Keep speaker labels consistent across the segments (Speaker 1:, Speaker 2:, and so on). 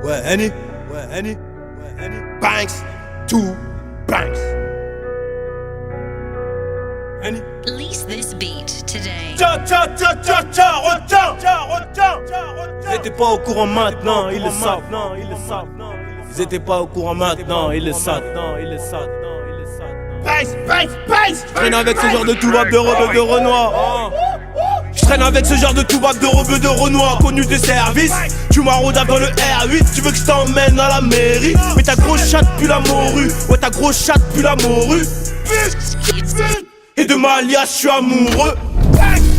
Speaker 1: Ouais, Henny. Banks. Two Banks. Henny.
Speaker 2: Release this beat today.
Speaker 1: Retiens. Ils étaient pas au courant maintenant, ils le savent. Ils étaient pas au courant maintenant, ils le savent. Je traîne avec ce genre de toubab de rebeu de Renoir. Je traîne avec ce genre de toubab de rebeu de Renoir. Connu des services, tu m'arroses dans le R8. Tu veux que je t'emmène à la mairie, mais ta grosse chatte pue la morue. Ouais, ta grosse chatte pue la morue. Et de ma alias, je suis amoureux.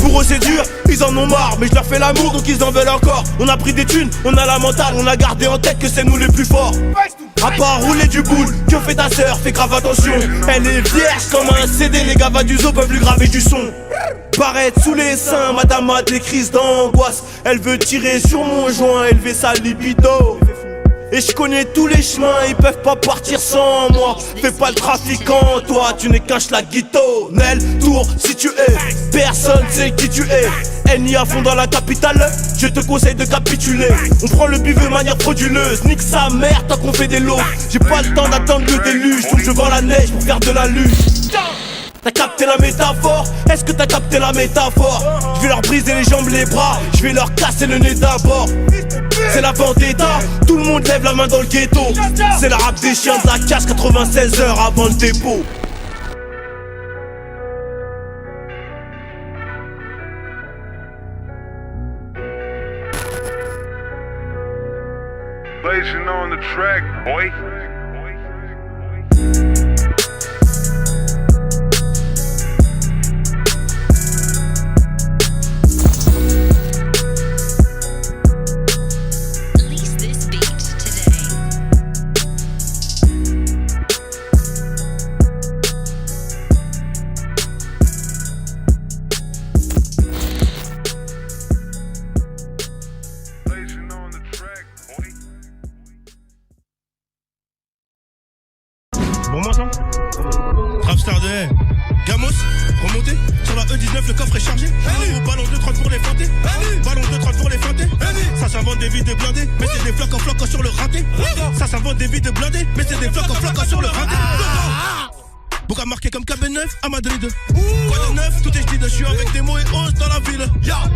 Speaker 1: Pour eux c'est dur, ils en ont marre, mais je leur fais l'amour donc ils en veulent encore. On a pris des thunes, on a la mentale, on a gardé en tête que c'est nous les plus forts. À part rouler du boule, que fait ta sœur, fais grave attention. Elle est vierge comme un CD, les gars va du zoo peuvent lui graver du son. Paraître sous les seins, madame a des crises d'angoisse. Elle veut tirer sur mon joint, élever sa libido. Et je connais tous les chemins, ils peuvent pas partir sans moi. Fais pas le trafiquant, toi tu n'es qu'un schlaguito. Nel, tour, si tu es, personne sait qui tu es. Henny à fond dans la capitale, je te conseille de capituler. On prend le biveux de manière frauduleuse, nique sa mère tant qu'on fait des lots. J'ai pas le temps d'attendre le déluge, donc je vends la neige pour faire de la luge. T'as capté la métaphore? Est-ce que t'as capté la métaphore? Je vais leur briser les jambes, les bras, je vais leur casser le nez d'abord. C'est la vendetta, tout le monde lève la main dans le ghetto. C'est la rap des chiens de la casse, 96 heures avant le dépôt.
Speaker 3: Blazing on the track, boy.
Speaker 4: Bon matin. Trapstar de haie. Gamos, remonté. Sur la E19, le coffre est chargé. Ballon de 30 pour les feinter. Ballon de 30 pour les feinter. Ça s'invente des vies de blindés, mais c'est des flocs en flocs sur le raté. Ça s'invente des vies de blindés, mais c'est des flocs en flocs sur le raté. Bouga marqué comme KB9 à Madrid. Quoi de neuf, tout est jadid, je suis avec des mots et os dans la ville.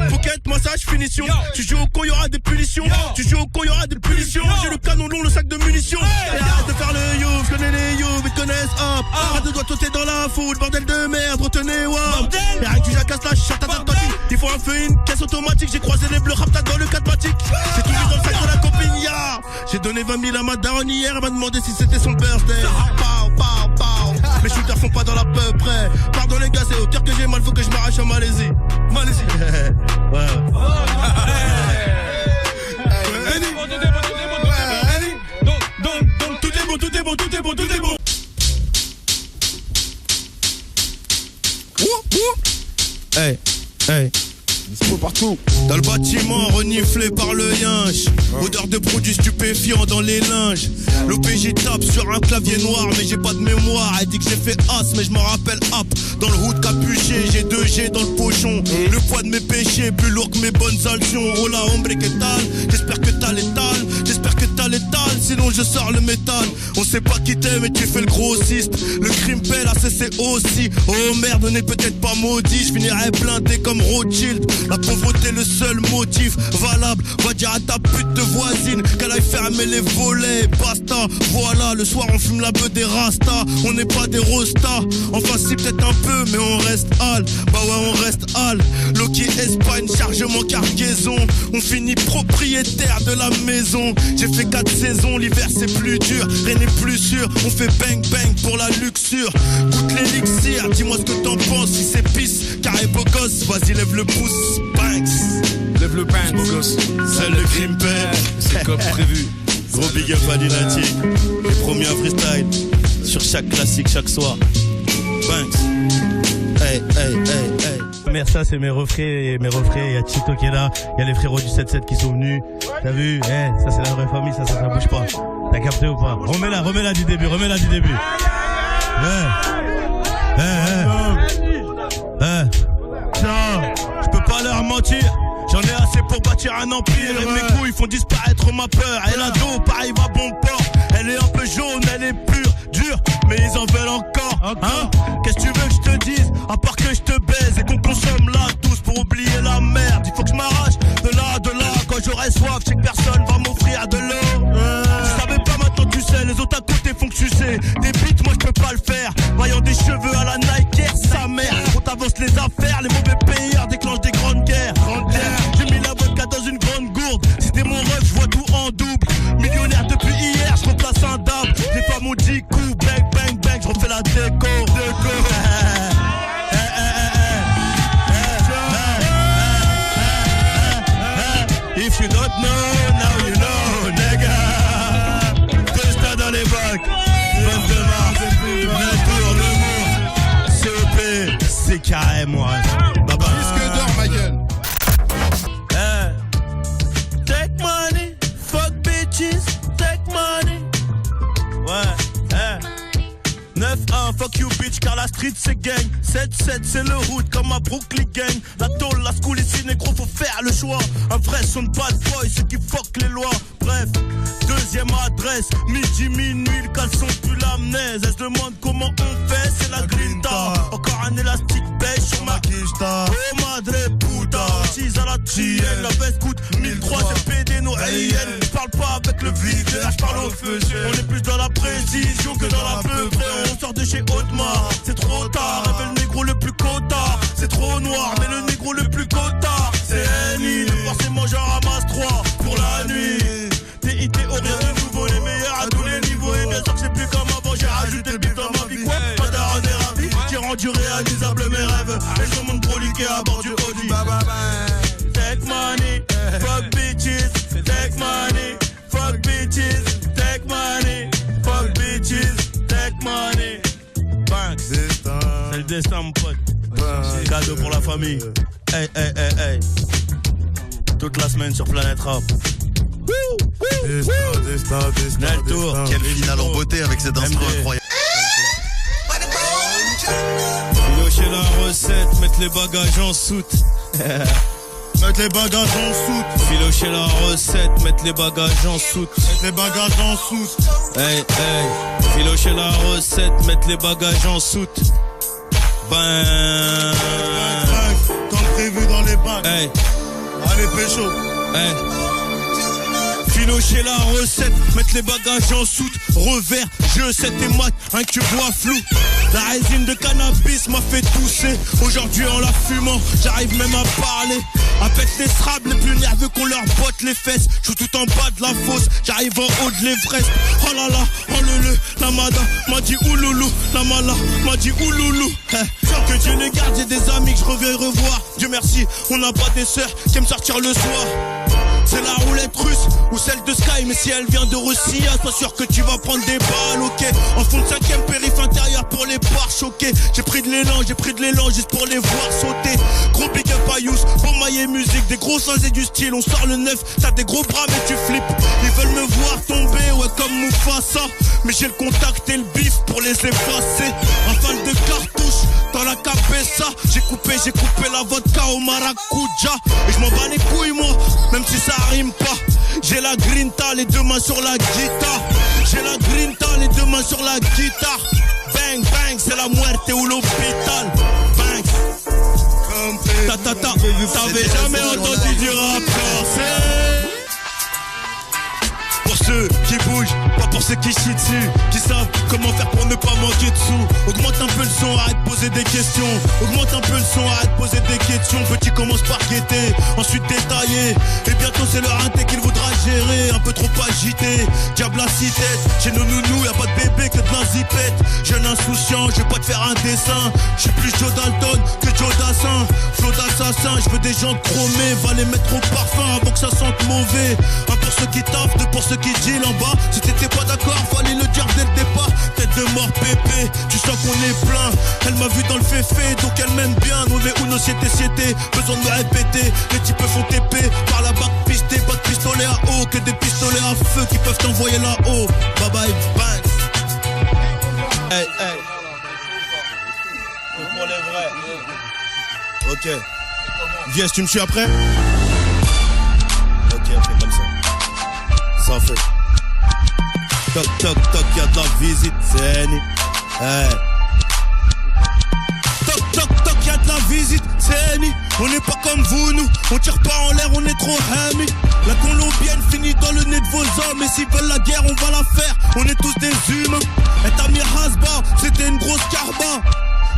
Speaker 4: Bouquette, massage, finition. Tu joues au con, y'aura des punitions. Tu joues au con, y'aura des punitions. J'ai le canon long, le sac de munitions. Arrête de faire le youf, je connais les youf, ils te connaissent hop. Arrête de doigts sauter dans la foule, bordel de merde, retenez wow. Et arrête du jacasse la chatte à ta il faut un feu, une caisse automatique. J'ai croisé les bleus raptas dans le catmatique. J'ai tout mis dans le sac de la copine, ya. J'ai donné 20 000 à ma daronne hier, elle m'a demandé si c'était son birthday. Mes shooters font pas dans la peu près. Pardon les gars, c'est au cœur que j'ai mal, faut que je m'arrache en Malaisie. Ouais. Donc tout est bon. Hey. Dispo partout. Dans le bâtiment, reniflé par le yinche. Odeur de produits stupéfiants dans les linges. L'OPJ tape sur un clavier noir, mais j'ai pas de mémoire. Elle dit que j'ai fait as, mais je m'en rappelle hop. Dans le hood capuché, j'ai 2G dans le pochon. Le poids de mes péchés, plus lourd que mes bonnes actions. Hola hombre, que tal? J'espère que t'as l'étal. J'espère que t'as l'étal, sinon je sors le métal. On sait pas qui t'es, mais tu fais le grossiste. Le crime paie, la CC aussi. Oh merde, on est peut-être pas maudit. Je finirai blindé comme Rothschild. La pauvreté le seul motif valable. Va dire à ta pute de voisine qu'elle aille fermer les volets. Basta, voilà, le soir on fume la beuh des rastas. On n'est pas des rostas. Enfin si peut-être un peu, mais on reste hal. Bah ouais on reste hal. Loki Espagne, chargement cargaison. On finit propriétaire de la maison. J'ai fait 4 saisons, l'hiver c'est plus dur. Rien n'est plus sûr, on fait bang bang pour la luxure. Goûte l'élixir, dis-moi ce que t'en penses. Si c'est pisse, carré beau gosse, vas-y lève le pouce. Banks,
Speaker 5: lève le banks, beau gosse.
Speaker 4: Seul le crime paie,
Speaker 5: c'est comme prévu.
Speaker 4: Gros big up à Lunatic. Les premiers freestyle sur chaque classique, chaque soir. Banks. Hey.
Speaker 6: Merci, ça c'est mes refrains, il y a Chito qui est là, il y a les frérots du 7-7 qui sont venus. T'as vu, ça c'est la vraie famille, ça bouge pas. T'as capté ou pas? Remets-la du début. Tiens, je peux pas leur mentir. J'en ai assez pour bâtir un empire. Et mes couilles font disparaître ma peur. Et la dope arrive à bon port. Elle est un peu jaune, elle est pure, dure, mais ils en veulent encore. Hein? Qu'est-ce que tu veux que je te dise? À part que je te baise et qu'on consomme là tous pour oublier la merde. Il faut que je m'arrache de là. Quand j'aurai soif, je sais que personne va m'offrir de l'eau. Tu savais pas, maintenant tu sais. Les autres à côté font que tu sais. Des beats, moi je peux pas le faire. Voyant des cheveux à la Nike, sa mère. On t'avance les affaires, les mauvais payeurs déclenchent des grandes guerres. J'ai mis la vodka dans une grande gourde. C'était mon rêve, je vois tout en double. Millionnaire depuis hier, je remplace un dame. Les femmes ont dit coup, bang, bang, bang. Je refais la déco. If you don't know, now you know, nigga. Costa dans les bacs, 22 mars, Natour, le mot, COP, c'est carré, moi. Baba.
Speaker 4: Disque d'or, ma gueule.
Speaker 6: Take money, fuck bitches, take money. Ouais, 9-1, fuck you bitch, car la street c'est gang. 7-7, c'est le hood comme à Brooklyn gang. La tôle, la school ici, négro, faut faire le choix. Un vrai son de bad boy, ceux qui fuck les lois. Bref, deuxième adresse, midi, minuit, le caleçon pue l'amnèse. Elle se demande comment on fait, c'est la grinta. Encore un élastique beige sur ma quicheta. Oh madre puta, 6 à la tienne. La veste coûte 1003, c'est pédé nos AIN. J'parle pas avec le videur, j'parle au feu. On est plus dans la précision que dans la peu près. On sort de chez Audemars, c'est trop tard. Avec le négro le plus cotard, c'est trop noir. Mais le négro le plus cotard, c'est Annie. Forcément j'en ramasse 3 pour la nuit. TIT au rien de nouveau, les meilleurs à tous les niveaux. Et bien sûr que c'est plus comme avant, j'ai rajouté le bif dans ma vie. Quoi, pas d'aron est ravi, j'ai rendu réalisable mes rêves. Et je remonte broliqué à bord du Audi. Take money, fuck bitches. Take money, fuck bitches. Take money, fuck bitches. Take money. Bang. C'est le destin, mon pote. Cadeau pour la famille. Hey, hey, hey, hey. Toute la semaine sur Planète Rap. Natour,
Speaker 7: Quelle finale en beauté avec cet instru incroyable.
Speaker 6: Filocher la recette, mettre les bagages en soute.
Speaker 4: Mettre les bagages en soute.
Speaker 6: Filocher la recette, mettre les bagages en soute.
Speaker 4: Mettre les bagages en soute.
Speaker 6: Hey, hey. Filocher la recette, mettre les bagages en soute. Ben.
Speaker 4: Comme prévu dans les bacs.
Speaker 6: Hey,
Speaker 4: Allez, pécho.
Speaker 6: hey. Filocher la recette, mettre les bagages en soute. Revers, jeu, 7 et mat, un cube bois flou. La résine de cannabis m'a fait tousser. Aujourd'hui en la fumant, j'arrive même à parler. Avec les straps les plus nerveux qu'on leur botte les fesses. Je suis tout en bas de la fosse, j'arrive en haut de l'Everest. Oh là là, oh le, la madame m'a dit ouloulou. La mala m'a dit ouloulou. Que Dieu les garde, j'ai des amis que je reviens revoir. Dieu merci, on n'a pas des sœurs qui aiment sortir le soir. C'est la roulette russe ou celle de Sky. Mais si elle vient de Russie, sois sûr que tu vas prendre des balles, ok. En fond de 5ème périph' intérieur pour les pare choqués. J'ai pris de l'élan juste pour les voir sauter. Gros big up à Yous, pour mailler musique. Des gros sens et du style, on sort le 9. T'as des gros bras mais tu flippes. Ils veulent me voir tomber, ouais comme Mufasa. Mais j'ai le contact et le bif pour les effacer. Un fan de cartouche dans la cabessa. J'ai coupé la vodka au maracuja. Et je m'en bats les couilles moi, même si ça rime pas. J'ai la grinta, les deux mains sur la guitare. J'ai la grinta, les deux mains sur la guitare. Bang bang, c'est la muerte ou l'hôpital. Bang. T'avais jamais entendu du rap français. Pour ceux qui bougent, pas pour ceux qui chient dessus. Qui savent comment faire pour ne pas manquer de sous. Augmente un peu le son, arrête de poser des questions. Augmente un peu le son, arrête de poser des questions. Petit commence par guetter, ensuite détailler. Et bientôt c'est leur inté qu'il voudra gérer. Un peu trop agité, diable à 6 têtes. Chez nos nounous, y'a pas de bébé que de la zipette. Jeune insouciant, je vais pas te faire un dessin. Je suis plus Joe Dalton que Joe Dassin. Flow d'assassin, je veux des gens chromés. Va les mettre au parfum avant que ça sente mauvais. Un pour ceux qui taffent, deux pour ceux qui deal en bas. Si t'étais pas d'accord, fallait le dire dès le départ. Tête de mort pépé, tu sens qu'on est plein. Elle m'a vu dans le féfé, donc elle m'aime bien. Mauvais ou siete, besoin de me répéter. Les types font TP par la bac pistée. Pas de pistolet à eau, que des pistolets à feu qui peuvent t'envoyer là-haut. Bye bye, bang. Hey, hey. C'est pour les vrais. Ok. Viens, tu me suis après? Ok, on fait comme ça. Ça fait. Toc toc toc, y'a de la visite, c'est Annie. Hey. Toc toc toc, y'a de la visite, c'est Annie. On n'est pas comme vous, nous. On tire pas en l'air, on est trop hamis. La colombienne finit dans le nez de vos hommes. Et s'ils veulent la guerre, on va la faire. On est tous des humains. Et ta Hasba, c'était une grosse carba.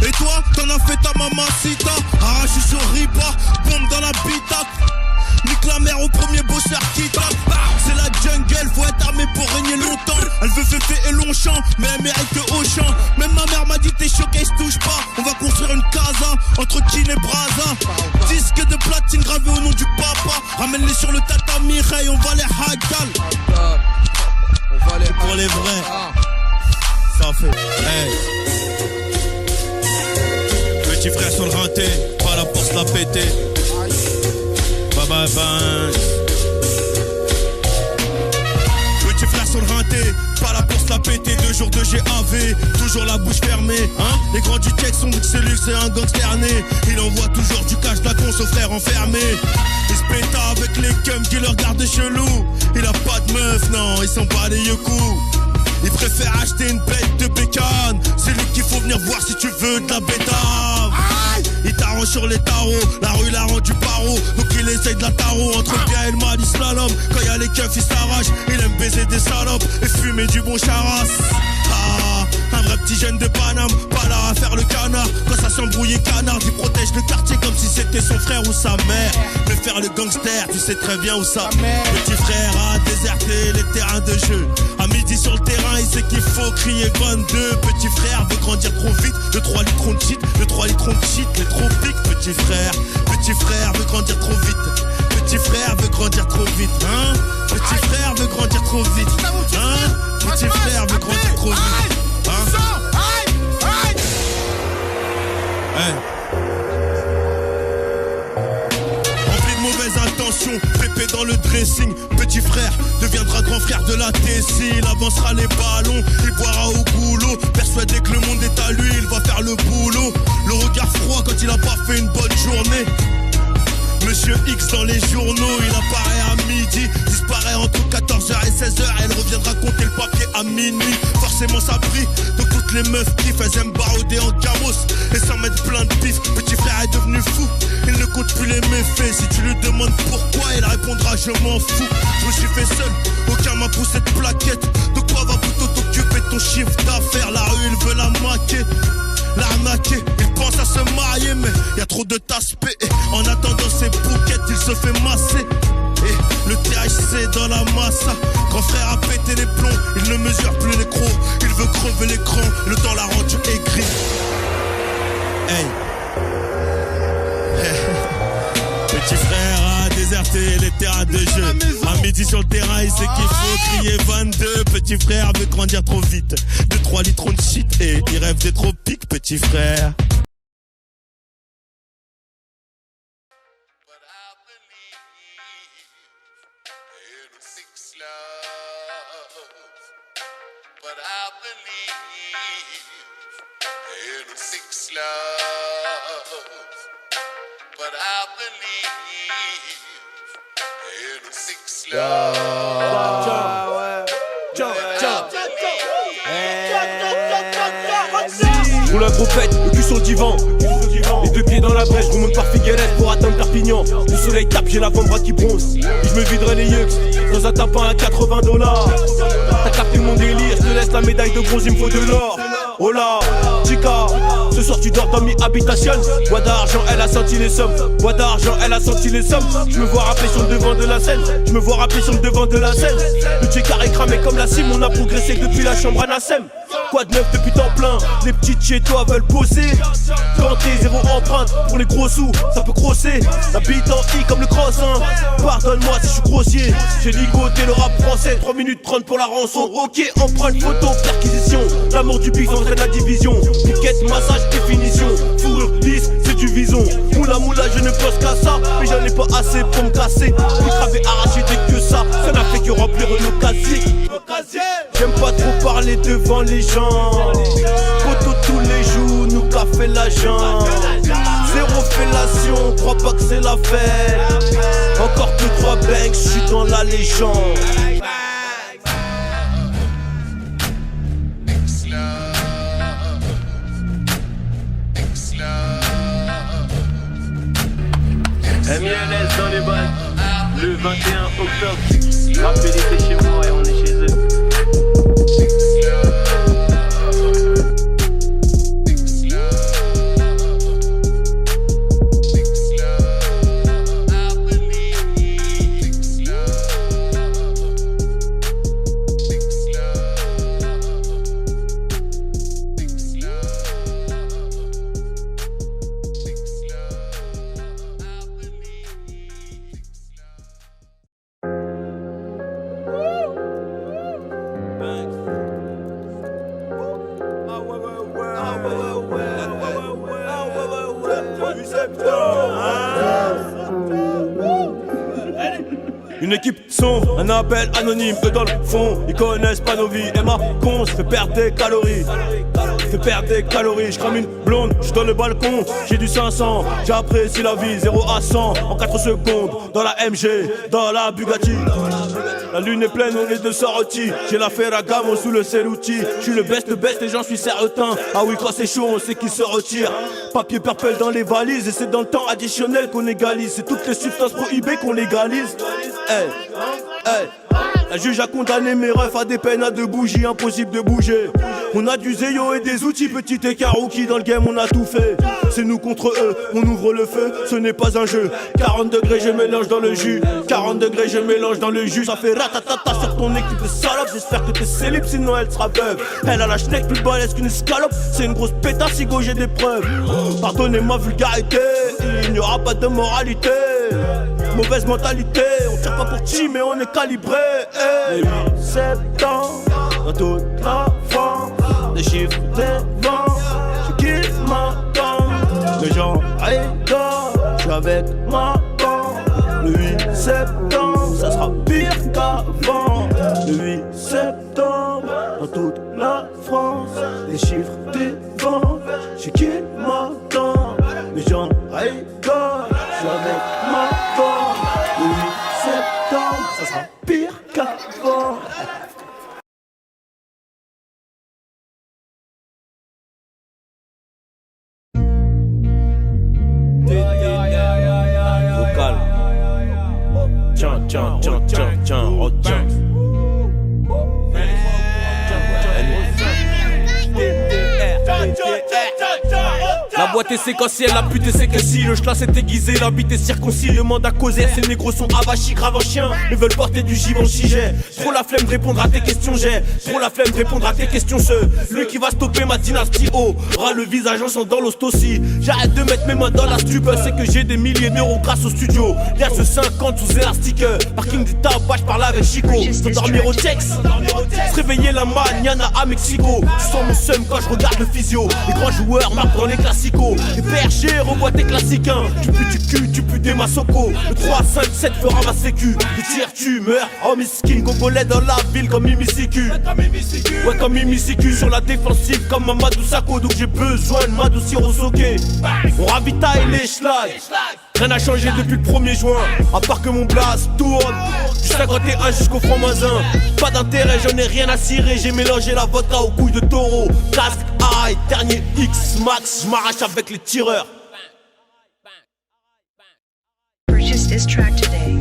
Speaker 6: Et toi, t'en as fait ta mamacita. Arraché sur Ripa, bombe dans la bitac. Nique la mère au premier bosseur qui tape. C'est la jungle, faut être armé pour régner longtemps. Elle veut Féfé et Longchamp, mais elle mérite que Auchan. Même ma mère m'a dit t'es choqué, je touche pas. On va construire une casa entre Kin et Braza. Disque de platine gravé au nom du papa. Ramène-les sur le tatami, Ray, on va les hackal. Et pour les vrais, ça fait hey. Petit frère sur le rinté, pas la pour se la péter. Bye bye bye. Petit frère sur le rinté, pas là pour se la péter. 2 jours de GAV, toujours la bouche fermée. Hein? Les grands du tech sont que celui c'est un gangster né. Il envoie toujours du cash de la conce aux frères enfermés. Il se péta avec les cums qui le regardent chelou. Il a pas de meuf, non, ils sont pas des yokous. Il préfère acheter une bête de bécane. C'est lui qu'il faut venir voir si tu veux de la bétave. Il t'arrange sur les tarots, la rue la rend du paro. Donc il essaye de la tarot, entre le bien et le mal il slalom. Quand y'a les keufs il s'arrache, il aime baiser des salopes et fumer du bon charas. Un vrai petit jeune de Paname, pas là à faire le canard. Quand ça s'embrouille canard, il protège le quartier comme si c'était son frère ou sa mère. Mais faire le gangster, tu sais très bien où ça. Petit frère a déserté les terrains de jeu. À midi sur le terrain, il sait qu'il faut crier 22. Petit frère veut grandir trop vite, le 3 litres de shit, le 3 litres de shit, les trop pique. Petit frère veut grandir trop vite. Petit frère veut grandir trop vite, hein. Petit frère veut grandir trop vite, hein. Petit frère veut grandir trop vite. Hey. Rempli de mauvaises intentions, pépé dans le dressing. Petit frère deviendra grand frère de la Tessie. Il avancera les ballons, il boira au goulot. Persuadé que le monde est à lui, il va faire le boulot. Le regard froid quand il a pas fait une bonne journée. Monsieur X dans les journaux, il apparaît à midi, disparaît entre 14h et 16h. Elle reviendra compter le papier à minuit. Forcément ça brille, donc toutes les meufs kiffent. Elles aiment barouder en gamos et s'en mettre plein de pif. Petit frère est devenu fou, il ne compte plus les méfaits. Si tu lui demandes pourquoi, il répondra je m'en fous. Je me suis fait seul, aucun m'a poussé de plaquette. De quoi va plutôt t'occuper de ton chiffre d'affaires. La rue il veut la maquer, l'arnaquer, il pense à se marier mais y'a trop de tasse-pé. En attendant ses bouquettes, il se fait masser. Et le THC dans la massa. Grand frère a pété les plombs, il ne mesure plus les crocs. Il veut crever l'écran, le temps l'a rendu aigri. Hey. Petit frère a déserté les terrains de jeu. À midi sur le terrain, il sait qu'il faut crier 22. Petit frère veut grandir trop vite. 2-3 litres de shit et il rêve des tropiques, petit frère.
Speaker 1: Roule un gros pète, le cul sur le divan. Les 2 pieds dans la brèche, je remonte par Figueres pour atteindre Perpignan. Le soleil tape, j'ai l'avant-bras qui bronze. Je me viderai les yeux dans un tapin à $80. T'as capté mon délire, je te laisse la médaille de bronze, il me faut de l'or. Oh là, chica, ce soir tu dors dans mi habitation. Bois d'argent, elle a senti les sommes. Bois d'argent, elle a senti les sommes. Je me vois rappeler sur le devant de la scène. Je me vois rappeler sur le devant de la scène. Le checker est cramé comme la cime. On a progressé depuis la chambre à Nassem. Quoi de neuf depuis temps plein? Les petites chez toi veulent poser. Ganté, 0 empreinte. Pour les gros sous, ça peut crosser. La bite en I comme le cross, hein. Pardonne-moi si je suis grossier. J'ai ligoté le rap français. 3 minutes 30 pour la rançon. Ok, empreinte photo, perquisition. L'amour du bif entraîne la division. Piquette, massage, définition. Fourrure lisse, c'est du vison. Moula, je ne pense qu'à ça. Mais j'en ai pas assez pour me casser. Le cravé arraché dès que ça n'a fait que remplir nos casiers. J'aime pas trop parler devant les gens. Photo tous les jours, nous café fait l'agent. Zéro fellation, crois pas que c'est la fête. Encore que 3 banks, j'suis dans la légende.
Speaker 8: MILS dans les balles, le 21 octobre. Rappelez c'est chez moi et on est chez eux.
Speaker 1: Une équipe sombre, un appel anonyme, eux dans le fond, ils connaissent pas nos vies. Et ma con, fait perdre des calories. Fait perdre des calories, je crame une blonde, je dans le balcon, j'ai du 500, j'apprécie la vie, 0 à 100 en 4 secondes, dans la MG, dans la Bugatti. La lune est pleine, on est de sortie, j'ai la Ferragamo sous le Ceruti. Je suis le best et j'en suis certain. Ah oui, quand c'est chaud, on sait qui se retire. Papier purple dans les valises, et c'est dans le temps additionnel qu'on égalise. C'est toutes les substances prohibées qu'on légalise. Hey, hey. La juge a condamné mes refs à des peines à 2 bougies, impossible de bouger. On a du zéyo et des outils, petit écart rookie dans le game, on a tout fait. C'est nous contre eux, on ouvre le feu, ce n'est pas un jeu. 40 degrés, je mélange dans le jus. 40 degrés, je mélange dans le jus. Ça fait ratatata sur ton équipe de salope. J'espère que t'es célib, sinon elle sera veuve. Elle a la schneck plus balèze qu'une escalope. C'est une grosse pétasse, Igo, j'ai des preuves. Pardonnez ma vulgarité, il n'y aura pas de moralité. Mauvaise mentalité, on tire pas pour chi mais on est calibré. Les 8 septembre, dans toute la France, des chiffres, des vents, je kiffe ma tente. Les gens rigolent, je suis avec ma bande. Le 8 septembre, ça sera pire qu'avant. Le 8 septembre, dans toute la France, des chiffres, des vents, je kiffe ma tente. Les gens rigolent, je suis avec ma bande. Le 8 septembre, ça sera pire qu'avant. Vocal. Tiens, retiens. La boîte est séquentielle, la pute est séquentielle. Le schlass est aiguisé, la bite est circoncis. Demande à causer, ces négros sont avachis, grave en chien. Ils veulent porter du Givenchy, j'ai trop la flemme de répondre à tes questions, j'ai trop la flemme de répondre à tes questions. Celui qui va stopper ma dynastie, oh, aura le visage en sang dans l'hostocie. J'arrête de mettre mes mains dans la stupe, c'est que j'ai des milliers d'euros grâce au studio. Y'a ce 50 sous élastique, parking du tabac, j'parle avec Chico. Faut dormir au Tex, se réveiller la mañana à Mexico. Tu sens mon seum quand je regarde le physio. Les grands joueurs marquent dans les classiques. Les PRG revoient tes classiques, hein. Tu pues du cul, tu pues des massocos. Le 3, 5, 7 fera ma sécu. Tu tires, tu meurs, oh miskin. Congolais dans la ville comme Mimi Siku. Ouais, comme Mimi Siku. Sur la défensive comme Mamadou Sakho. Donc j'ai besoin de m'adoucir au soquet. On ravitaille les schlags. Rien n'a changé depuis le 1er juin. À part que mon blast tourne du 51 jusqu'au franc-masin. Pas d'intérêt, j'en ai rien à cirer. J'ai mélangé la vodka aux couilles de taureau. Casque, aïe, dernier X max. J'm'arrache avec les tireurs.
Speaker 2: Purchase this track today.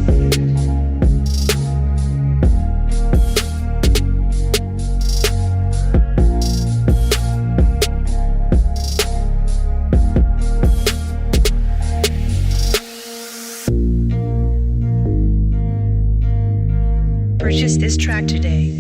Speaker 2: Purchase this track today.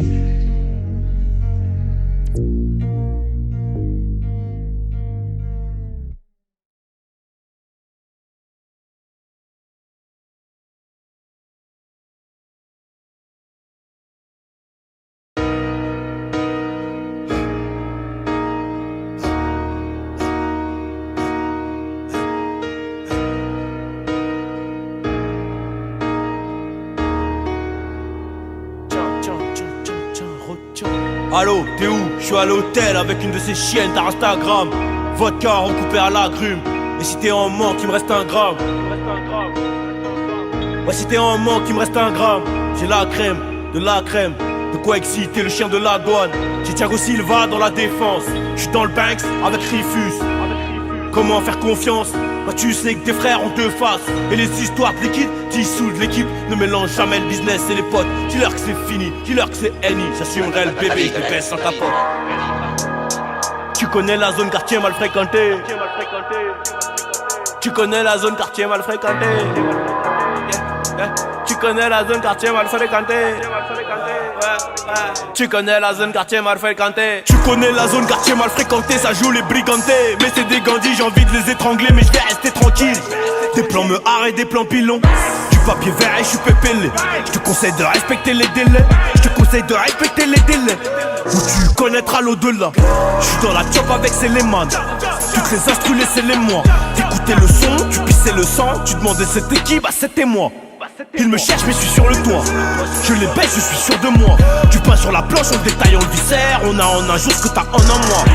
Speaker 1: Allô, t'es où? Je suis à l'hôtel avec une de ces chiennes d'Instagram. vodka recoupé à l'agrume. Et si t'es en manque, il me reste un gramme. Ouais, si t'es en manque, il me reste un gramme. J'ai la crème, de la crème. De quoi exciter le chien de la douane. J'ai Thiago Silva dans la défense. J'suis dans le Banks avec Rifus. Comment faire confiance? Bah tu sais que tes frères ont deux faces. Et les histoires de liquide dissoudent l'équipe. Ne mélange jamais le business et les potes. Dis-leur que c'est fini, dis-leur que c'est Annie. J'assumerai le bébé, je te baisse sans capote. Tu connais la zone quartier mal fréquentée. Tu connais la zone quartier mal fréquentée. Tu connais la zone quartier mal fréquentée. Tu connais la zone quartier mal fréquentée. Tu connais la zone quartier mal fréquentée. Ça joue les brigantés. Mais c'est des gandis, j'ai envie de les étrangler. Mais je vais rester tranquille. Des plans me arrêtent, des plans pilons. Du papier vert et je suis pépélé. Je te conseille de respecter les délais. Je te conseille de respecter les délais. Ou tu connaîtras l'au-delà. Je suis dans la chop avec Céléman. Toutes les instrus laissez les moi. T'écoutais le son, tu pissais le sang. Tu demandais c'était qui, bah c'était moi. Il me cherche mais je suis sur le toit. Je les baisse, je suis sûr de moi. Tu passes sur la planche, on le détaille, on le viscère. On a en un jour ce que t'as en un mois.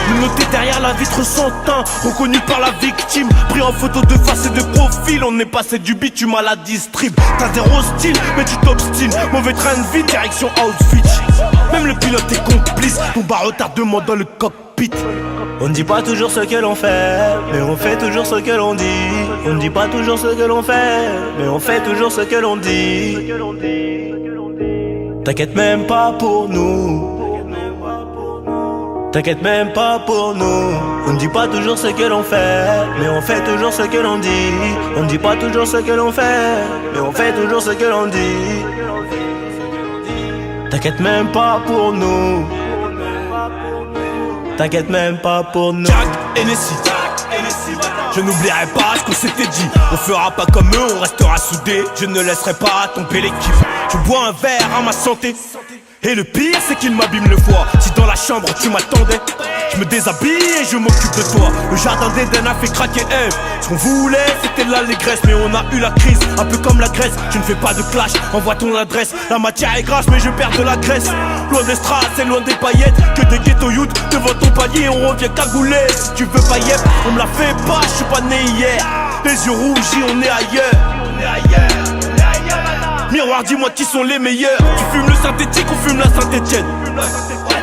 Speaker 1: Nous noter derrière la vitre sans teint. Reconnu par la victime. Pris en photo de face et de profil. On est passé du bitume à la distrib. T'as zéro style mais tu t'obstines. Mauvais train de vie, direction Auschwitz. Même le pilote est complice. Ton bar retardement dans le cockpit. On ne dit pas toujours ce que l'on fait, mais on fait toujours ce que l'on dit. On ne dit pas toujours ce que l'on fait, mais on fait toujours ce que l'on dit. T'inquiète même pas pour nous. T'inquiète même pas pour nous. On ne dit pas toujours ce que l'on fait, mais on fait toujours ce que l'on dit. On ne dit pas toujours ce que l'on fait, mais on fait toujours ce que l'on dit. T'inquiète même pas pour nous. T'inquiète même pas pour nous. Jack Hennessy. Je n'oublierai pas ce qu'on s'était dit. On fera pas comme eux, on restera soudés. Je ne laisserai pas tomber l'équipe. Je bois un verre à ma santé. Et le pire c'est qu'il m'abîme le foie. Si dans la chambre tu m'attendais, je me déshabille et je m'occupe de toi. Le jardin d'Éden a fait craquer Eve. Ce qu'on voulait c'était l'allégresse. Mais on a eu la crise, un peu comme la Grèce. Je ne fais pas de clash, envoie ton adresse. La matière est grasse mais je perds de la graisse. Loin des strass et loin des paillettes. Que des ghetto youth devant ton palier. On revient cagoulé. Si tu veux paillettes, on me la fait pas, je suis pas né hier. Les yeux rougis, on est ailleurs. Miroir, dis-moi qui sont les meilleurs. Tu fumes le synthétique, on fume la Saint-Etienne.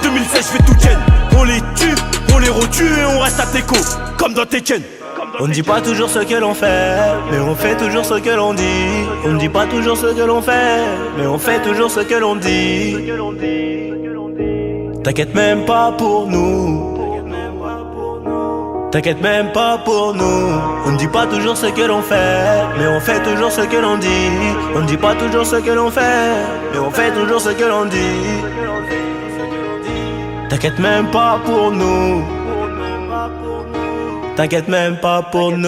Speaker 1: 2016, je fais tout Ken. On les tue, on les retue et on reste à Teco. Comme dans Tekken. On ne dit pas toujours ce que l'on fait, mais on fait toujours ce que l'on dit. On ne dit pas toujours ce que l'on fait, mais on fait toujours ce que l'on dit. T'inquiète même pas pour nous. T'inquiète même pas pour nous. On ne dit pas toujours ce que l'on fait, mais on fait toujours ce que l'on dit. On ne dit pas toujours ce que l'on fait, mais on fait toujours ce que l'on dit. T'inquiète même pas pour nous. T'inquiète même pas pour nous.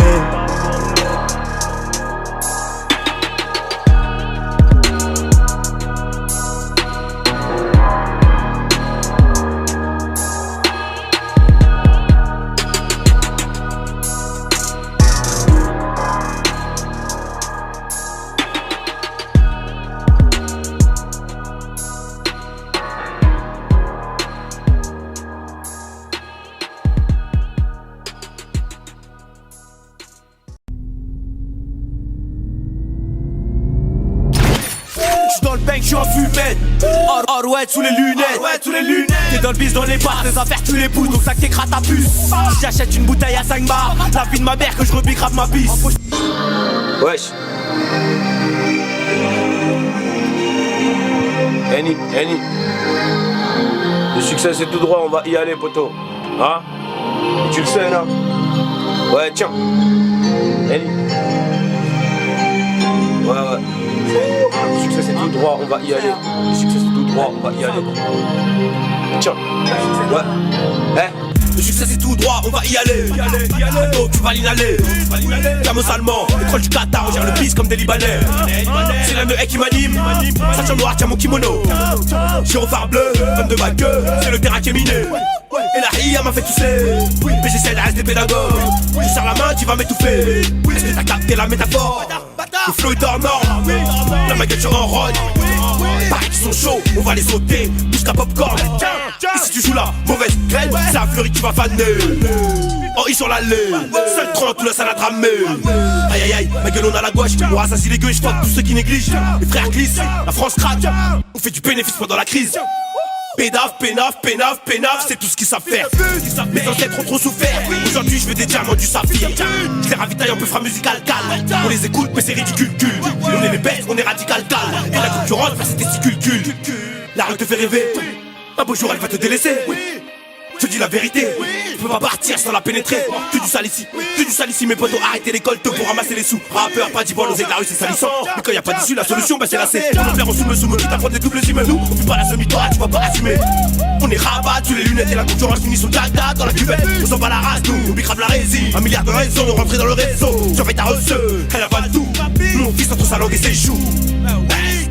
Speaker 1: J'suis en fumette, or ouais sous les lunettes, T'es dans le bis, dans les bars, tes affaires tu les pousses, donc ça t'écrase ta puce. Si j'achète une bouteille à 5 bars, la vie de ma mère que je rebigrave ma pisse.
Speaker 8: Wesh. Annie. Le succès c'est tout droit, on va y aller poto. Hein? Et tu le sais là? Ouais tiens. Annie. Ouais. Le succès c'est tout droit, on va y aller. Le succès c'est tout droit, on va y aller. Tiens. Ouais.
Speaker 1: Le succès c'est tout droit, on va y aller. Donc tu vas l'inhaler. Camos allemand, école du Qatar, on gère le bis comme des Libanais. C'est la meuf qui m'anime. Sachant noir, tiens mon kimono. Gyrophare bleu, comme de ma queue. C'est le terrain qui est miné. Et la ria m'a fait tousser. Mais j'essaie de rester pédagogue. Je serre la main, tu vas m'étouffer. Est-ce que t'as capté la métaphore? Le flow est hors norme. La maguette sur un rod. Pareil qu'ils sont chauds, on va les sauter. Jusqu'à popcorn. Et si tu joues la mauvaise graine, c'est la fleurie qui va faner. Oh, ils sont l'allée. 5-30, tout le salade ramé. Aïe aïe aïe, ma gueule, on a la gauche. On rassasie les gueux, je tous ceux qui négligent. Les frères glissent, la France craque. On fait du bénéfice pendant la crise. Pénaf, pénaf, pénaf, pénaf, c'est tout ce qu'ils savent faire. Mes ancêtres ont trop souffert. Aujourd'hui je veux des diamants, du saphir. Je les ravitaille en peu fra musical calme. On les écoute mais c'est ridicule. On est les bêtes, on est radical calme. Et la concurrence, bah, c'est testicules. La rue te fait rêver. Un beau jour elle va te délaisser. Je te dis la vérité, je peux pas partir sans la pénétrer. Que du sale ici, mes potos, arrêtez l'école tôt pour ramasser les sous. Rappeur, pas d'ivole, l'oseille de la rue c'est salissant. Mais quand y'a pas d'issue, la solution bah c'est la C. On faire en soume, quitte à prendre des doubles immeubles. Nous, on vit pas la semi-toi, tu vas pas assumer. On est rabat, tu les lunettes et la concurrence finit son dada dans la cuvette. On s'en bat la race, nous, on bicrave la résine. 1 milliard de raisons de rentrer dans le réseau. Surveille ta receux, elle avale tout. Mon fils entre sa langue et ses joues.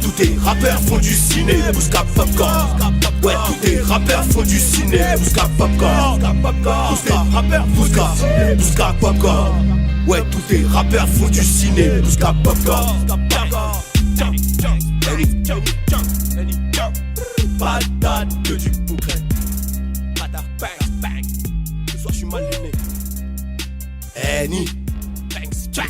Speaker 1: Tous tes rappeurs font du ciné, Bousca Popcorn. Ouais, tous tes rappeurs font du ciné, Bousca Popcorn. Bousca Popcorn. Ouais, tous tes rappeurs font du ciné, Bousca Popcorn. Patate que du concret. Patate bang bang. Ce soir je suis mal luné. Annie. Bang bang.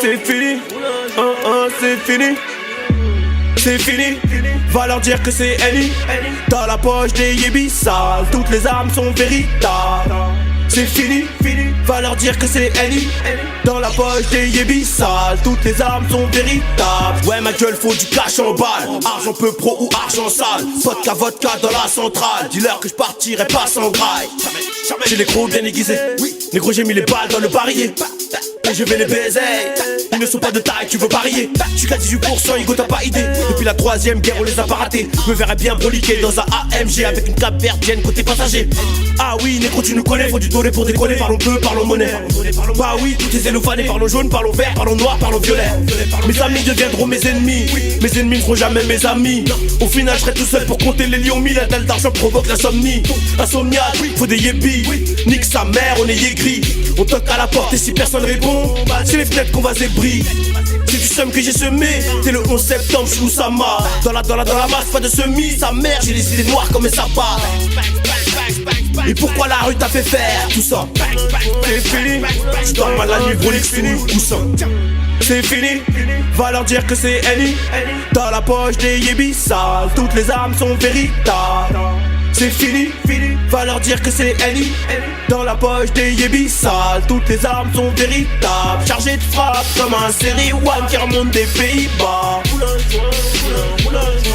Speaker 1: C'est fini, c'est fini. C'est fini, va leur dire que c'est Annie. Dans la poche des yébis sales, toutes les armes sont véritables. C'est fini, va leur dire que c'est Annie. Dans la poche des yébis sales, toutes les armes sont véritables. Ouais ma gueule faut du cash en balle. Argent peu pro ou argent sale. Vodka dans la centrale. Dis-leur que je partirai pas sans graille. J'ai les gros bien aiguisés. Négro j'ai mis les balles dans le barillet. Et je vais les baiser. Ils ne sont pas de taille, tu veux parier. Je suis qu'à 18%, Igo t'as pas idée. Depuis la 3ème guerre on les a pas ratés. Je me verrais bien broliquer dans un AMG avec une cape verdienne côté passager. Ah oui négro tu nous connais, faut du tourner pour décoller. Parlons peu, parlons monnaie. Bah oui, tout est zélophané. Parlons jaune, parlons vert, parlons noir, parlons violet. Mes amis deviendront mes ennemis. Mes ennemis ne seront jamais mes amis. Au final je serai tout seul pour compter les lions. La dalle d'argent provoque l'insomnie. Insomniaque, faut des yébis. Nique sa mère, on est yégris. On toque à la porte et si personne répond, c'est les fenêtres qu'on va zébrer. C'est du seum que j'ai semé. C'est le 11 septembre, je ça m'a. Dans la masse, pas de semis. Sa mère, j'ai les idées noires comme un sapin. Et pourquoi la rue t'a fait faire tout ça? C'est fini. Je dors mal la nuit, gros sous coussin. C'est fini, va leur dire que c'est Annie. Dans la poche des yébis sales, toutes les armes sont véritables. C'est fini, va leur dire que c'est Annie. Dans la poche des yébis sales, toutes les armes sont véritables. Chargé de frappe comme un série one qui remonte des Pays-Bas.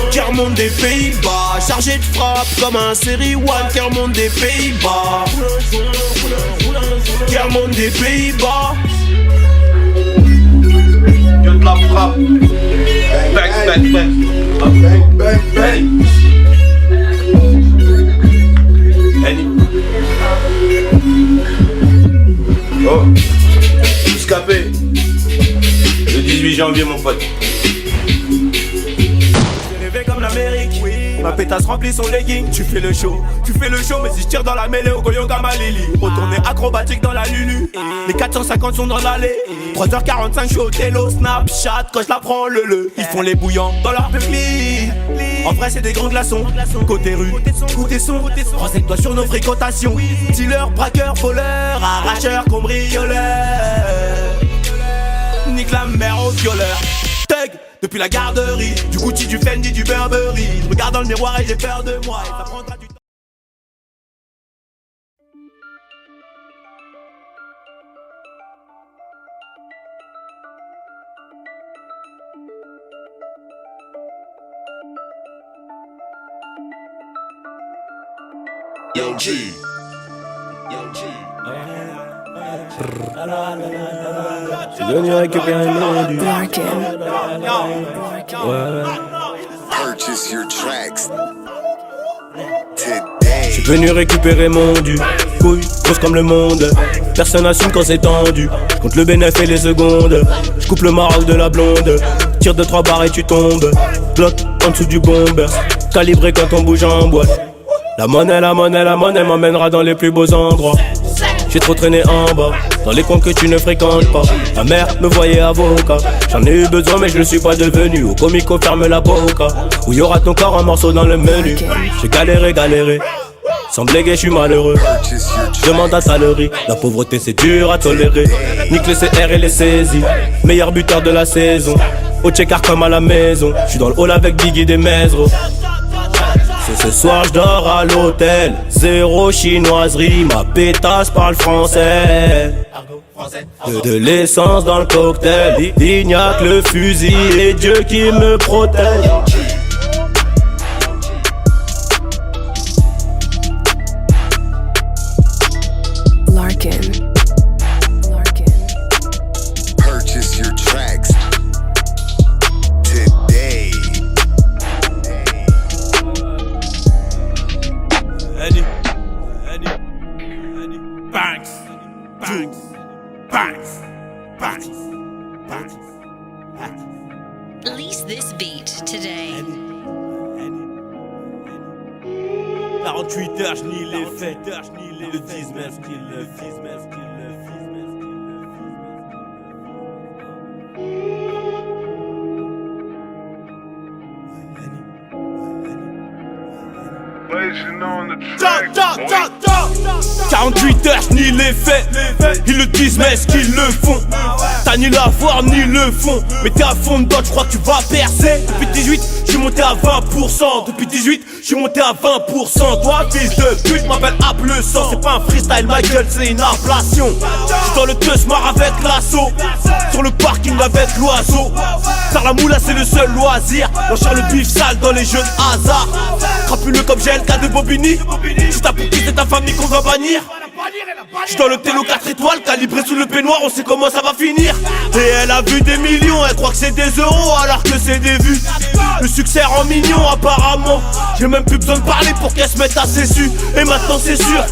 Speaker 1: Qui remonte des Pays-Bas. Chargé de frappe comme un série one qui remonte des Pays-Bas. Qui remonte des Pays-Bas.
Speaker 8: Que de la frappe. Bang, bang, bang. Bang, bang, bang. Annie. Oh, escapé. Le 18 janvier, mon pote. J'ai rêvé comme l'Amérique. Ma pétasse remplit son legging. Tu fais le show, mais si je tire dans la mêlée au Goyo Gamalili. Retourner acrobatique dans la Lulu. Les 450 sont dans l'allée. 3h45, je suis au télo, Snapchat quand je la prends le. Ils font les bouillants dans leur public. En vrai, c'est des grands glaçons. Côté rue, côté son. Renseigne-toi sur nos fréquentations. Dealer, braqueur, voleur, arracheur, cambrioleur. Nique la mère au violeur. Thug, depuis la garderie. Du Gucci, du Fendi, du Burberry. Je me regarde dans le miroir et j'ai peur de moi. Et ça prendra du temps.
Speaker 9: Yo G.
Speaker 1: Je suis venu récupérer mon dû.
Speaker 9: Purchase your tracks today.
Speaker 1: Je suis venu récupérer mon dû. Couille, grosse comme le monde. Personne n'assume quand c'est tendu. Je compte le bénéf et les secondes. Je coupe le maroc de la blonde. Tire de 3 barres et tu tombes. Bloc en dessous du bomber. Calibré quand on bouge en boîte. La monnaie m'emmènera dans les plus beaux endroits. J'ai trop traîné en bas, dans les coins que tu ne fréquentes pas. Ma mère me voyait avocat. J'en ai eu besoin mais je ne suis pas devenu. Au comico ferme la boca. Où y aura ton corps un morceau dans le menu. J'ai galéré. Sans bléguer je suis malheureux. Demande à salerie. La pauvreté c'est dur à tolérer. Nique le CR et les saisies. Meilleur buteur de la saison. Au check-art comme à la maison. Je suis dans le hall avec Biggie des Mesro. Ce soir je dors à l'hôtel. Zéro chinoiserie. Ma pétasse parle français. De l'essence dans le cocktail. Il n'y a que le fusil et Dieu qui me protège.
Speaker 9: Purchase your tracks today.
Speaker 8: Annie. Banks.
Speaker 2: Release this beat today.
Speaker 8: 48 heures, je nie les faits. Le 10 même qu'il le fait.
Speaker 3: Blazing on the track, boy.
Speaker 8: 48 heures, je nie les faits. Ils le disent, mais est-ce qu'ils le font? T'as ni la voix ni le fond. Mais t'es à fond dedans, je crois que tu vas percer. Depuis 18, je suis monté à 20%. Depuis 18, je suis monté à 20%. Toi, fils de pute, m'appelle App le sang. C'est pas un freestyle, ma gueule, c'est une inflation. J'suis dans le teusmar avec l'assaut. Sur le parking avec l'oiseau. Faire la moula, c'est le seul loisir. On cherche le bif sale dans les jeux de hasard. Crapuleux comme GLK de Bobigny. Juste à pour quitter ta famille qu'on va bannir. J'suis dans le télo 4 étoiles, calibré sous le peignoir, on sait comment ça va finir. Et elle a vu des millions, elle croit que c'est des euros alors que c'est des vues. Le succès rend mignon apparemment. J'ai même plus besoin de parler pour qu'elle se mette à ses su. Et maintenant c'est sûr,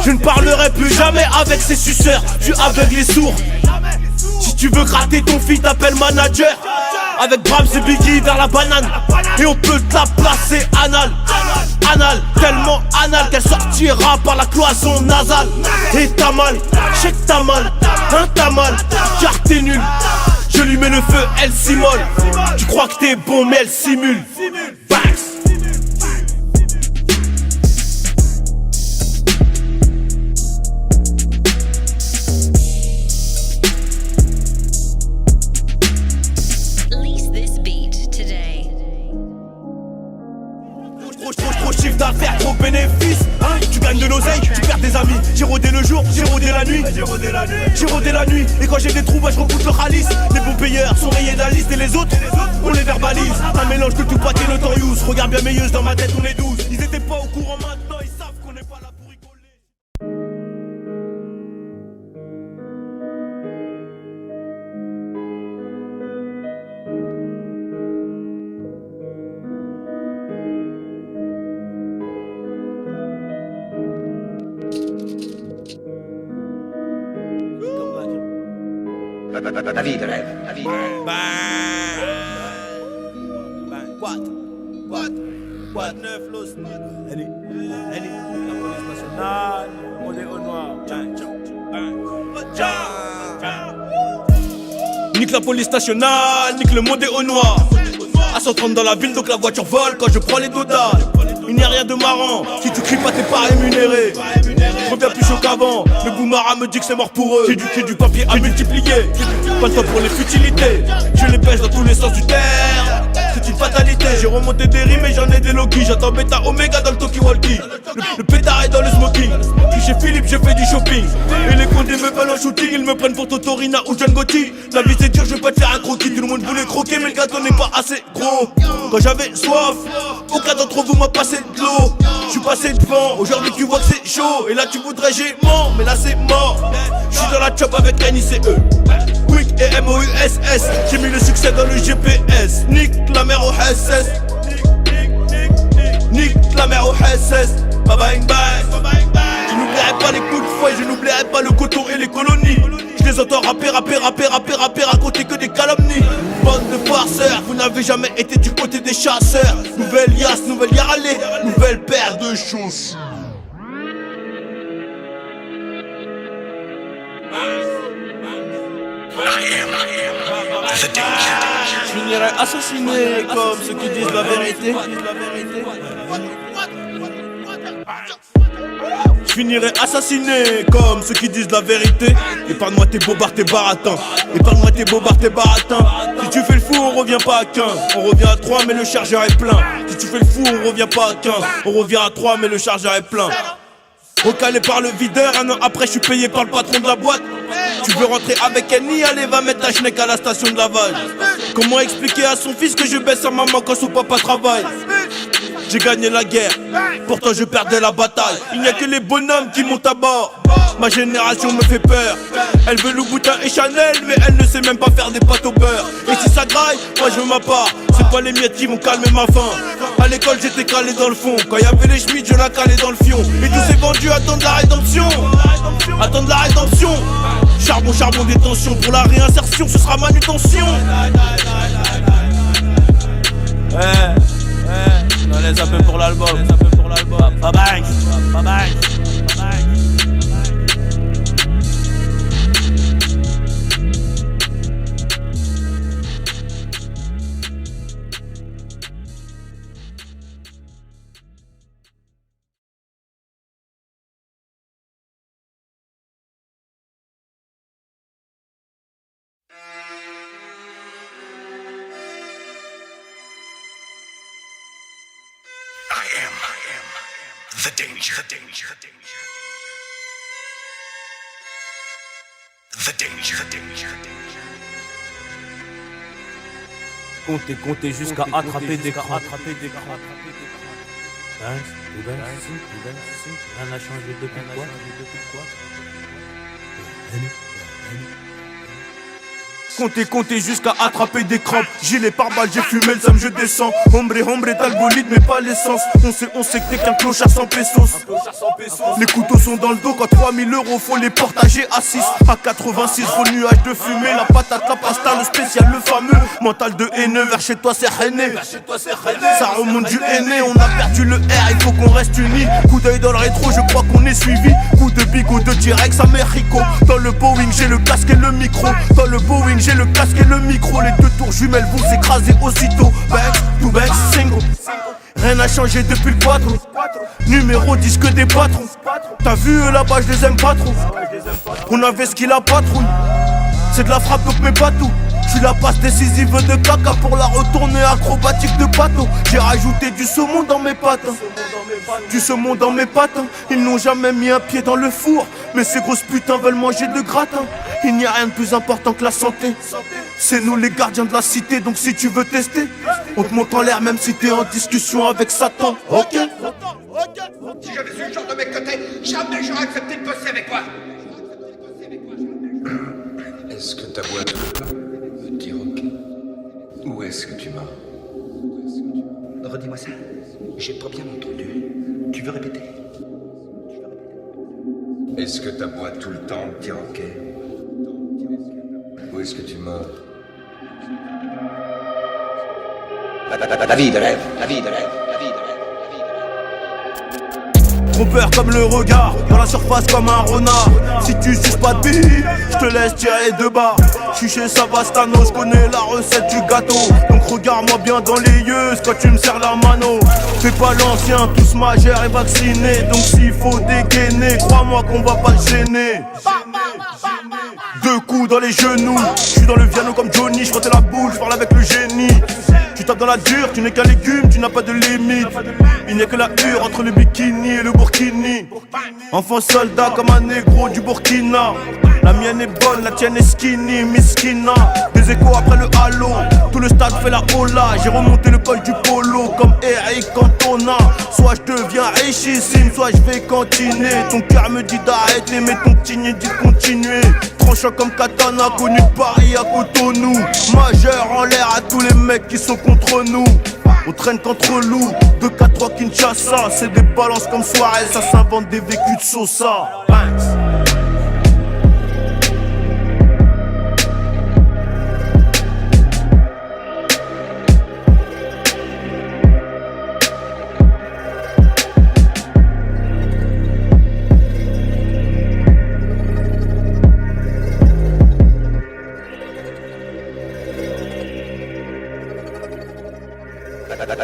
Speaker 8: je ne parlerai plus jamais avec ces suceurs. Je suis aveugle et sourd. Si tu veux gratter ton fils, t'appelles manager. Avec Brahms et Biggie vers la banane. Et on peut te la placer anal. Anal, tellement anal qu'elle sortira par la cloison nasale. Et t'as mal, je sais que t'as mal, hein t'as mal, car t'es nul. Je lui mets le feu, elle s'immole. Tu crois que t'es bon mais elle simule. Trop chiffre d'affaires, trop bénéfice, hein. Tu gagnes de l'oseille, tu perds des amis. J'ai rodé le jour, j'ai rodé la nuit. J'ai rodé la nuit, et quand j'ai des trous, bah je recoute le ralice. Les bons payeurs sont rayés d'un liste et les autres, on les verbalise. Un mélange de tout pâté notorious. Regarde bien mes yeux, dans ma tête on est 12. Ils étaient pas au courant maintenant, ils savent qu'on n'est pas là pour rigoler.
Speaker 9: La vie de rêve, la vie de rêve.
Speaker 8: What 9 Los Ellie, la police nationale, modèle noir. Nique la police nationale, nique le monde est au noir. À 130 dans la ville, donc la voiture vole quand je prends les dodas. Il n'y a rien de marrant, si tu cries pas t'es pas rémunéré. Je reviens plus chaud qu'avant, le Boumara me dit que c'est mort pour eux. J'ai du papier à multiplier, pas le temps pour les futilités. Je les pêche dans tous les sens du terre, c'est une fatalité. J'ai remonté des rimes et j'en ai des loquis. J'attends Beta Omega dans le talkie-walkie. Le pétard est dans le smoking. Je suis chez Philippe, je fais du shopping. Et les condés me veulent en shooting, ils me prennent pour Totorina ou John Gotti. La vie c'est dur, je vais pas te faire un croquis. Tout le monde voulait croquer mais le gâteau n'est pas assez gros. Quand j'avais soif, aucun d'entre vous m'a passé de l'eau.
Speaker 1: J'suis passé devant, aujourd'hui tu vois que c'est chaud. Et là tu voudrais gémant, mais là c'est mort. J'suis dans la chop avec NICE, Quick et MOUSS. J'ai mis le succès dans le GPS. Nique la mère au SS. Nique la mère au SS. Ba bang bang. Je n'oublierai pas les coups de fouet, je n'oublierai pas le coton et les colonies. Je les entends rapper, raconter que des calomnies. Bande de farceurs, vous n'avez jamais été du côté des chasseurs. Nouvelle Yass, nouvelle Yaralé, nouvelle paire de chaussures. Je finirai assassiné comme ceux qui disent la vérité. Je finirai assassiné comme ceux qui disent la vérité. Épargne-moi tes bobards, tes baratins. Épargne-moi tes bobards, tes baratins. Si tu fais le fou, on revient pas à 15. On revient à 3 mais le chargeur est plein. Si tu fais le fou, on revient pas à 15. On revient à 3 mais le chargeur est plein. Recalé par le videur, un an après je suis payé par le patron de la boîte. Tu veux rentrer avec Annie, allez va mettre ta schneck à la station de lavage. Comment expliquer à son fils que je baisse à maman quand son papa travaille? J'ai gagné la guerre, pourtant je perdais la bataille. Il n'y a que les bonhommes qui montent à bord. Ma génération me fait peur. Elle veut Louboutin et Chanel, mais elle ne sait même pas faire des pâtes au beurre. Et si ça graille, moi je veux ma part. C'est pas les miettes qui vont calmer ma faim. À l'école j'étais calé dans le fond. Quand y avait les schmitts, je la calais dans le fion. Et tous ces vendus attendent la rédemption. Attendent la rédemption. Charbon, charbon, détention. Pour la réinsertion, ce sera manutention. On laisse un peu pour l'album. Bye bye. Bye bye.
Speaker 9: The danger. The danger. The danger. The danger.
Speaker 8: Comptez jusqu'à attraper des crans. Rien n'a changé depuis quoi. Comptez jusqu'à attraper des crampes. Gilet pare-balles, j'ai fumé le sam, je descends. Hombre, t'as le bolide mais pas l'essence. On sait que t'es qu'un clochard sans pesos. Les couteaux sont dans le dos, quand 3000 € faut les partager à 6. À 86, gros nuage de fumée. La patate, la pasta, le spécial, le fameux. Mental de haineux, vers chez toi c'est rené. Ça remonte du aîné, on a perdu le R, il faut qu'on reste unis. Coup d'œil dans le rétro, je crois qu'on est suivi. Coup de bigot de T-Rex à Mexico. Dans le Boeing, j'ai le casque et le micro. Dans le Boeing, j'ai le casque et le micro. Les deux tours jumelles vont s'écraser aussitôt. Back to back single. Rien n'a changé depuis le quattro. Numéro 10 que des patrons. T'as vu eux là-bas, je les aime pas trop. On avait ce qu'il a patrouille. C'est de la frappe donc mais pas tout. J'suis la passe décisive de caca pour la retourner acrobatique de bateau. J'ai rajouté du saumon dans mes patins. Du saumon dans mes patins. Ils n'ont jamais mis un pied dans le four. Mais ces grosses putains veulent manger de gratin. Il n'y a rien de plus important que la santé. C'est nous les gardiens de la cité. Donc si tu veux tester, on te monte en l'air même si t'es en discussion avec Satan. Ok.
Speaker 9: Si j'avais su le genre de mec que t'es, jamais j'aurais accepté de bosser avec toi. Est-ce que ta boîte veut dire ok? Ou est-ce que tu mens? Redis-moi ça. J'ai pas bien entendu. Tu veux répéter? Est-ce que ta boîte tout le temps dire ok? Ou est-ce que tu mens? La vie de rêve, la vie de rêve, la vie de rêve.
Speaker 8: Trompeur comme le regard, dans la surface comme un renard. Si tu suces pas de bille, je te laisse tirer de bas. J'suis chez Savastano, j'connais la recette du gâteau. Donc regarde-moi bien dans les yeux quand tu me serres la mano. Fais pas l'ancien, tous majeurs et vaccinés. Donc s'il faut dégainer, crois-moi qu'on va pas te gêner. Deux coups dans les genoux, j'suis dans le piano comme Johnny, j'frottais la boule, j'parle avec le génie. Tu tapes dans la dure, tu n'es qu'un légume, tu n'as pas de limite. Il n'y a que la hure entre le bikini et le burkini. Enfant soldat comme un négro du Burkina. La mienne est bonne, la tienne est skinny, miskina. Des échos après le halo, tout le stade fait la hola. J'ai remonté le col du polo comme Eric Cantona. Soit je deviens richissime, soit je vais cantiner. Ton cœur me dit d'arrêter, mais ton petit nid dit de continuer. Tranchant comme katana, connu de Paris à Cotonou. Majeur en l'air à tous les mecs qui sont contre nous. On traîne qu'entre loups, 2-4-3 Kinshasa. C'est des balances comme Suarez, ça s'invente des vécus de Sosa.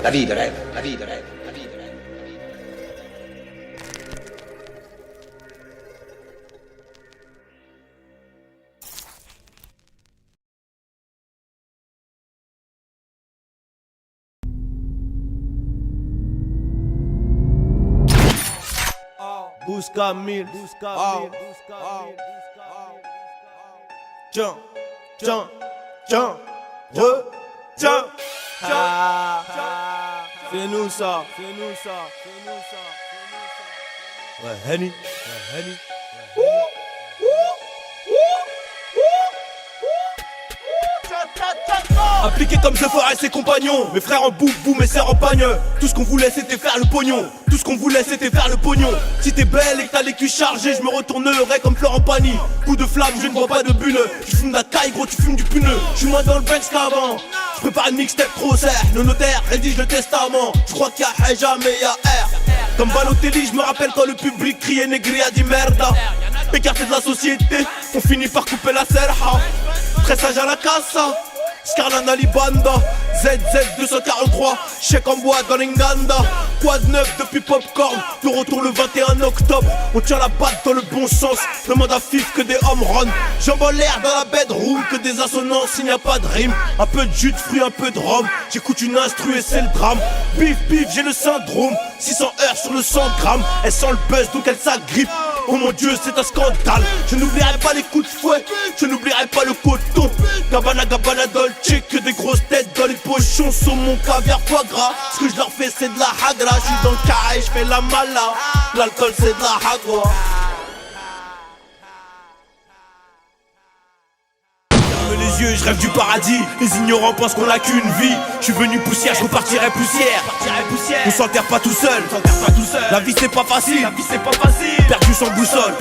Speaker 9: La vie de rêve, la vie de rêve, la vie de rêve.
Speaker 8: Busca mille, tiens, tiens, tiens, tiens. C'est nous ça, c'est nous ça, c'est nous ça, c'est nous ça. Ouais, Henny, ouais, Henny. Appliqué comme je ferais ses compagnons. Mes frères en boubou, mes sœurs en pagne. Tout ce qu'on voulait c'était faire le pognon. Tout ce qu'on voulait c'était faire le pognon. Si t'es belle et que t'as les culs chargés, je me retournerai comme Florent Pagny. Coup de flamme, je ne vois pas de bulle. Tu fumes de la caille, gros, tu fumes du puneux. Je suis moins dans le Banks qu'avant. Je prépare une mixtape trop serre. Le notaire rédige le testament. Je crois qu'il y a jamais y a R. Comme Balotelli, je me rappelle quand le public criait Negria di merda. Écarté de la société, on finit par couper la serra. Très sage à la casa. Scarlana Libanda, ZZ 243, chèque en bois dans l'Enganda. Quoi de neuf depuis Popcorn, de retour le 21 octobre. On tient la batte dans le bon sens, demande à Fif que des home runs. J'envole l'air dans la bedroom, que des assonances, il n'y a pas de rime. Un peu de jus de fruits, un peu de rhum. J'écoute une instru et c'est le drame. Bif bif, j'ai le syndrome, 600 heures sur le 100 grammes. Elle sent le buzz donc elle s'agrippe. Oh mon Dieu, c'est un scandale. Je n'oublierai pas les coups de fouet, je n'oublierai pas le coton. Gabbana Gabbana Dolce, que des grosses têtes dans les pochons. Saumon, caviar, foie gras. Ce que je leur fais c'est de la hagra. Je suis dans le carré, je fais la mala. L'alcool c'est de la hagua. Les yeux, je rêve du paradis. Les ignorants pensent qu'on n'a qu'une vie. Je suis venu poussière, je repartirai poussière. On s'enterre pas tout seul. La vie c'est pas facile. Perdu sans boussole.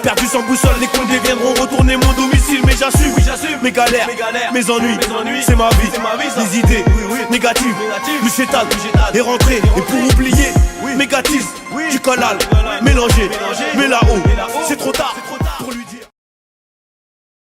Speaker 8: Perdu sans boussole. Les condés viendront retourner mon domicile. Mais j'assume, mes galères, mes ennuis. C'est ma vie, les idées négatives. Le chétal est rentré. Et pour oublier, mégatise du collal. Mélangé, mais là-haut, c'est trop tard.